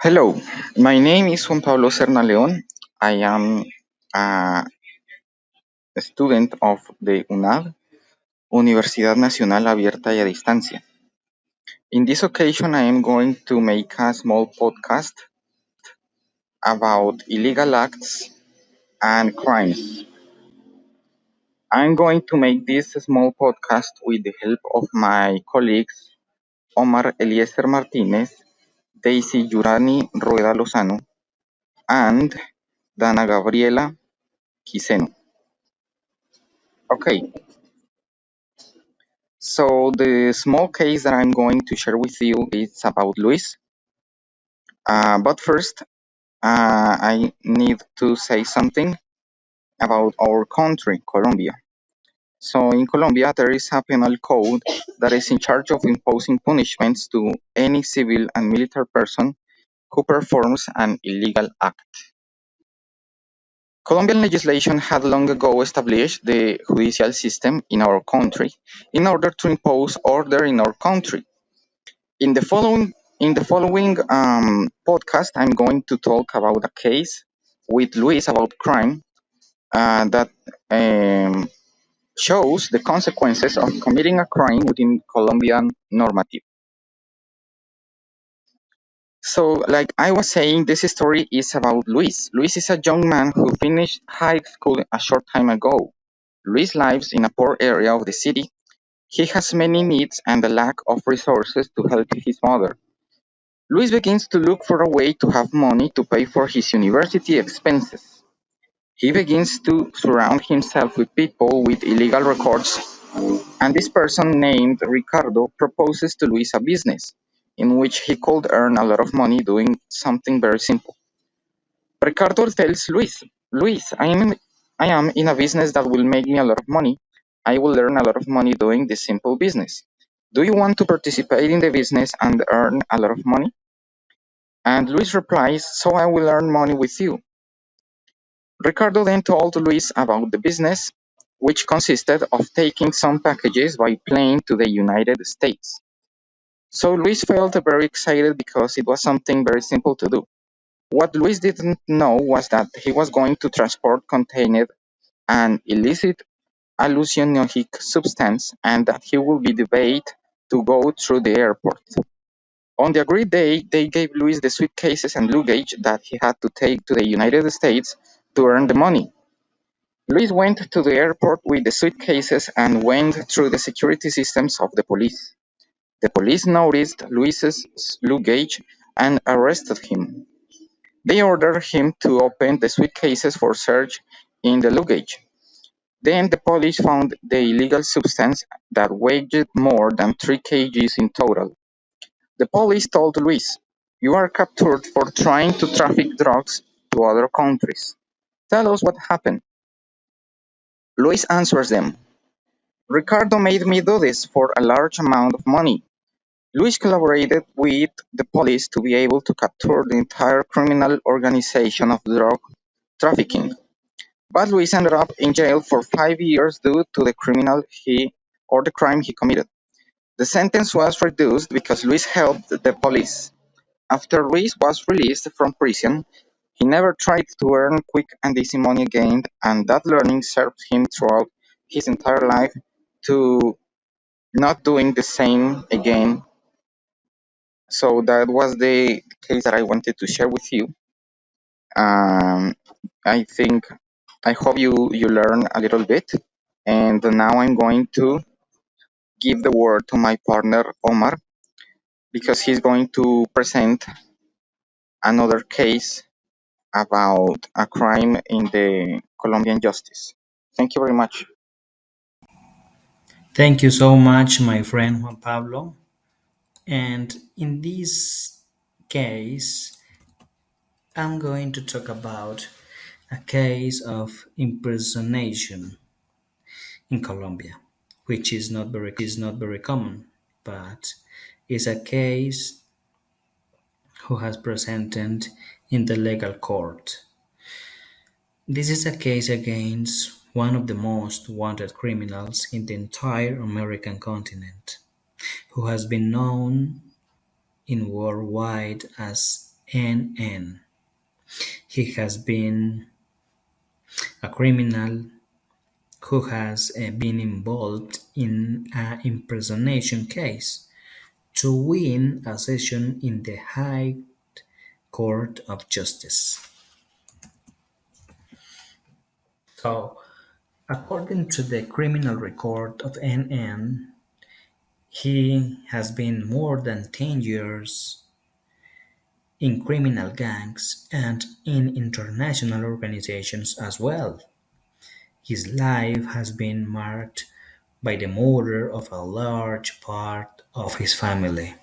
Hello, my name is Juan Pablo Serna León. I am a student of the UNAV, Universidad Nacional Abierta y a Distancia. In this occasion, I am going to make a small podcast about illegal acts and crimes. I'm going to make this small podcast with the help of my colleagues Omar Eliezer Martinez, Daisy Yurani Rueda Lozano, and Dana Gabriela Quiseno. Okay, so the small case that I'm going to share with you is about Luis. But first, I need to say something about our country, Colombia. So in Colombia, there is a penal code that is in charge of imposing punishments to any civil and military person who performs an illegal act. Colombian legislation had long ago established the judicial system in our country in order to impose order in our country. In the following podcast, I'm going to talk about a case with Luis about crime that shows the consequences of committing a crime within Colombian normative. So, like I was saying, this story is about Luis. Luis is a young man who finished high school a short time ago. Luis lives in a poor area of the city. He has many needs and a lack of resources to help his mother. Luis begins to look for a way to have money to pay for his university expenses. He begins to surround himself with people with illegal records, and this person named Ricardo proposes to Luis a business in which he could earn a lot of money doing something very simple. Ricardo tells Luis, I am in a business that will make me a lot of money. I will earn a lot of money doing this simple business. Do you want to participate in the business and earn a lot of money? And Luis replies, so I will earn money with you. Ricardo then told Luis about the business, which consisted of taking some packages by plane to the United States. So Luis felt very excited because it was something very simple to do. What Luis didn't know was that he was going to transport contained an illicit hallucinogenic substance and that he would be delayed to go through the airport. On the agreed day, they gave Luis the suitcases and luggage that he had to take to the United States to earn the money. Luis went to the airport with the suitcases and went through the security systems of the police. The police noticed Luis's luggage and arrested him. They ordered him to open the suitcases for search in the luggage. Then the police found the illegal substance that weighed more than 3 kgs in total. The police told Luis, you are captured for trying to traffic drugs to other countries. Tell us what happened. Luis answers them. Ricardo made me do this for a large amount of money. Luis collaborated with the police to be able to capture the entire criminal organization of drug trafficking. But Luis ended up in jail for 5 years due to the crime he committed. The sentence was reduced because Luis helped the police. After Luis was released from prison, he never tried to earn quick and easy money again, and that learning served him throughout his entire life to not doing the same again. So that was the case that I wanted to share with you. I think I hope you learn a little bit. And now I'm going to give the word to my partner Omar because he's going to present another case about a crime in the Colombian justice. Thank you very much. Thank you so much, my friend Juan Pablo. And in this case, I'm going to talk about a case of impersonation in Colombia, which is not very common, but is a case who has presented in the legal court. This is a case against one of the most wanted criminals in the entire American continent, who has been known in worldwide as NN. He has been a criminal who has been involved in an impersonation case to win a session in the High Court of Justice. So, according to the criminal record of NN, he has been more than 10 years in criminal gangs and in international organizations as well. His life has been marked by the murder of a large part of his family,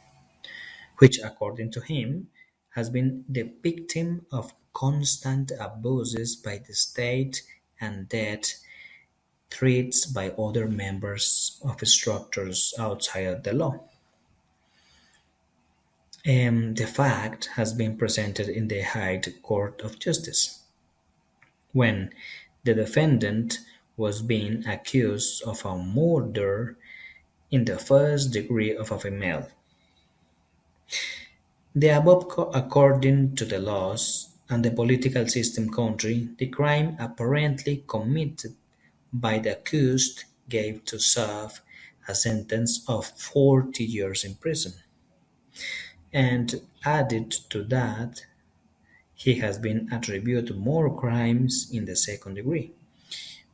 which, according to him, has been the victim of constant abuses by the state and death threats by other members of structures outside the law. The fact has been presented in the High Court of Justice when the defendant was being accused of a murder in the first degree of a female. The above according to the laws and the political system country, the crime apparently committed by the accused gave to serve a sentence of 40 years in prison. And added to that, he has been attributed more crimes in the second degree,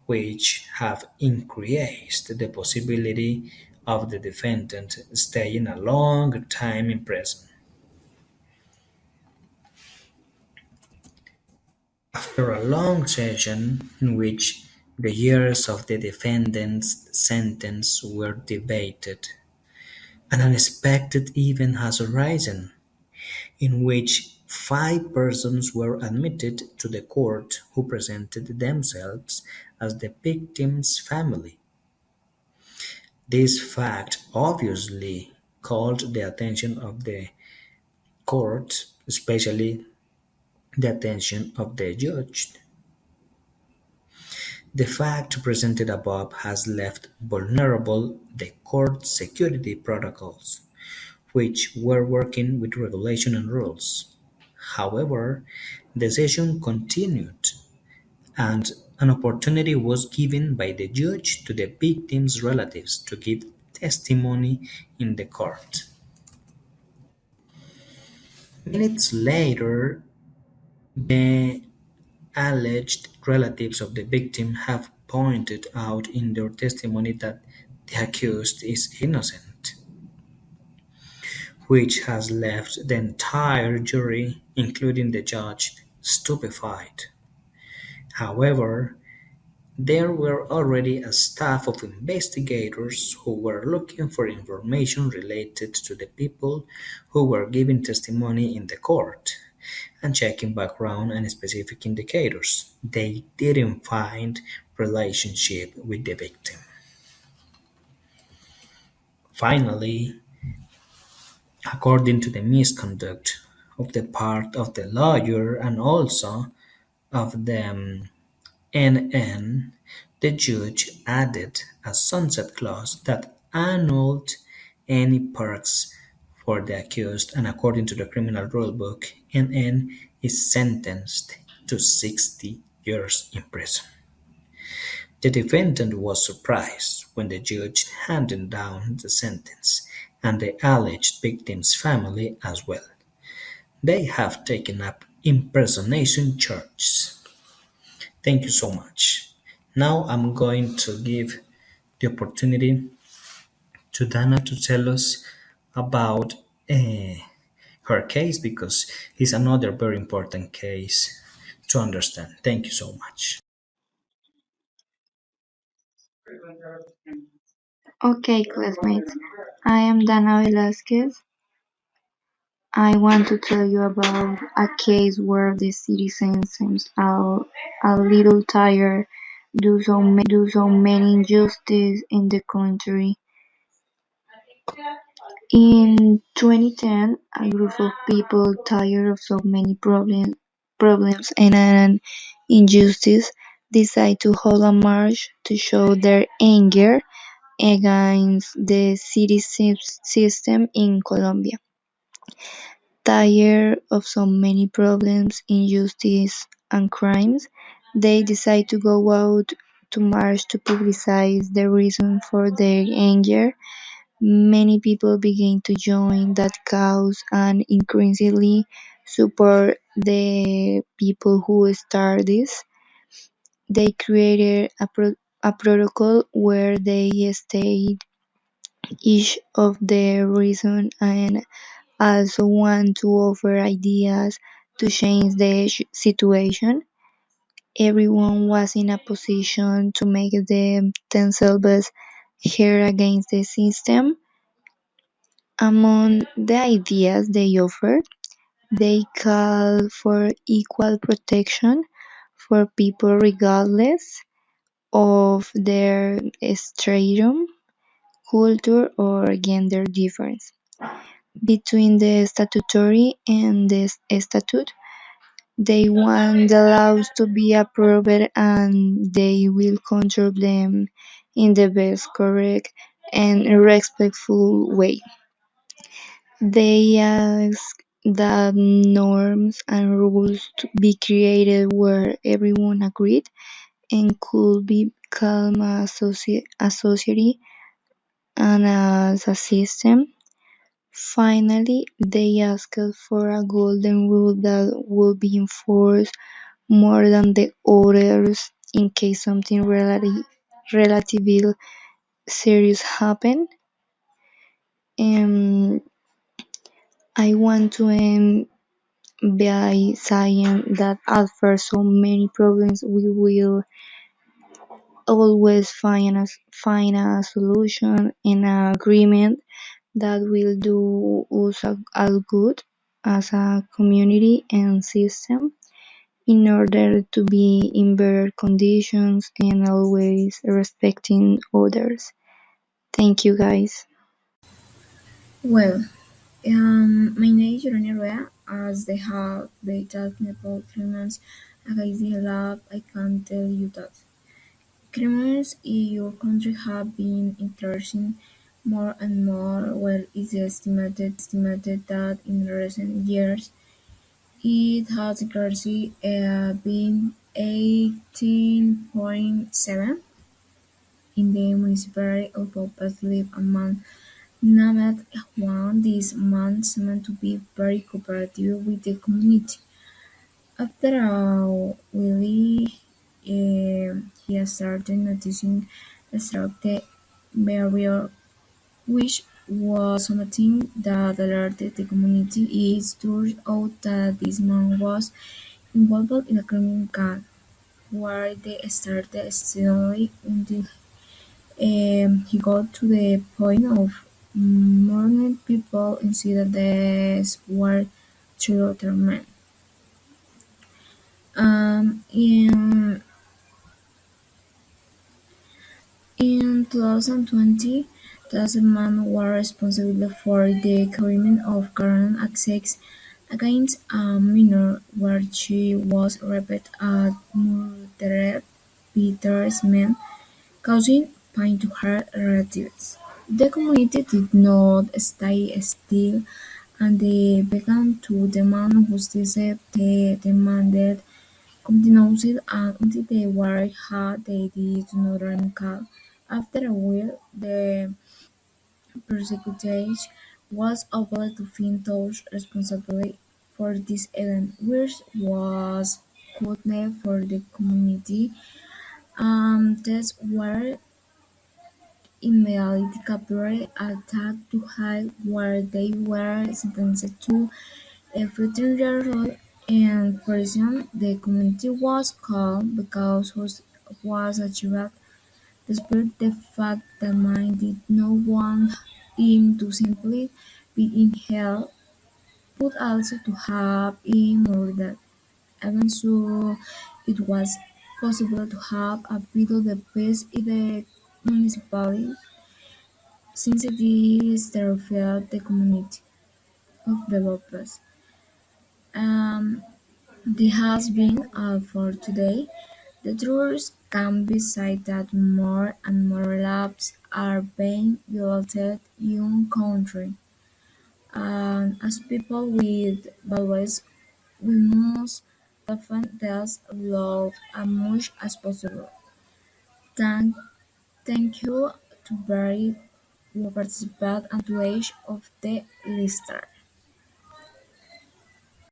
which have increased the possibility of the defendant staying a long time in prison. After a long session in which the years of the defendant's sentence were debated, an unexpected event has arisen in which five persons were admitted to the court who presented themselves as the victim's family. This fact obviously called the attention of the court, especially the attention of the judge. The fact presented above has left vulnerable the court's security protocols, which were working with regulation and rules. However, the session continued, and an opportunity was given by the judge to the victims' relatives to give testimony in the court. Minutes later, the alleged relatives of the victim have pointed out in their testimony that the accused is innocent, which has left the entire jury, including the judge, stupefied. However, there were already a staff of investigators who were looking for information related to the people who were giving testimony in the court and checking background and specific indicators. They didn't find relationship with the victim. Finally, according to the misconduct of the part of the lawyer and also of the NN, the judge added a sunset clause that annulled any perks for the accused, and according to the criminal rulebook, NN is sentenced to 60 years in prison. The defendant was surprised when the judge handed down the sentence, and the alleged victim's family as well. They have taken up impersonation charges. Thank you so much. Now I'm going to give the opportunity to Dana to tell us about uh, her case because it's another very important case to understand. Thank you so much. Okay, classmates, I am Dana Velasquez. I want to tell you about a case where the citizen seems a little tired due so many injustices in the country. In 2010, a group of people tired of so many problems and injustice decided to hold a march to show their anger against the city system in Colombia. Tired of so many problems, injustice, and crimes, they decide to go out to march to publicize the reason for their anger. Many people begin to join that cause and increasingly support the people who start this. They created a protocol where they state each of their reason and also want to offer ideas to change the situation. Everyone was in a position to make themselves heard against the system. Among the ideas they offered, they call for equal protection for people regardless of their stratum, culture, or gender difference. Between the statutory and the statute, they want the laws to be approved and they will control them in the best, correct, and respectful way. They ask that norms and rules to be created where everyone agreed and could become a society and as a system. Finally, they asked for a golden rule that would be enforced more than the others in case something relatively serious happened. Um, I want to end by saying that after so many problems, we will always find a solution and an agreement that will do us all good as a community and system in order to be in better conditions and always respecting others. Thank you guys. Well, my name is Jeroni Rea. As they talking about criminals against the law, I can tell you that criminals in your country have been increasing more and more. Well, it's estimated that in recent years it has increased been 18.7 in the municipality of Bopaz live among Named one this man seemed to be very cooperative with the community. After a while, he started noticing a structured behavior which was something that alerted the community. It turned out that this man was involved in a criminal gang, where they started stealing until he got to the point of murdering people instead these were two other men. In 2020, the man was responsible for the crime of carnal access against a minor where she was raped and murdered by these men, causing pain to her relatives. The community did not stay still and they began to demand justice. They demanded continued until they were had they did not call. After a while, the prosecutor was able to find those responsible for this event, which was costly for the community. These were immediately captured, attacked to hide where they were sentenced to a 15-year-old in prison. The community was calm because was achieved despite the fact that many did not want him to simply be in hell, but also to have him murdered. Even so, it was possible to have a bit of the peace in the municipality since it is terrified the community of developers. Um, This has been all for today. The truth can be said that more and more lives are being violated in country. And as people with values, we must defend these laws as much as possible. Thank, thank you to Barry who participated and to each of the listeners.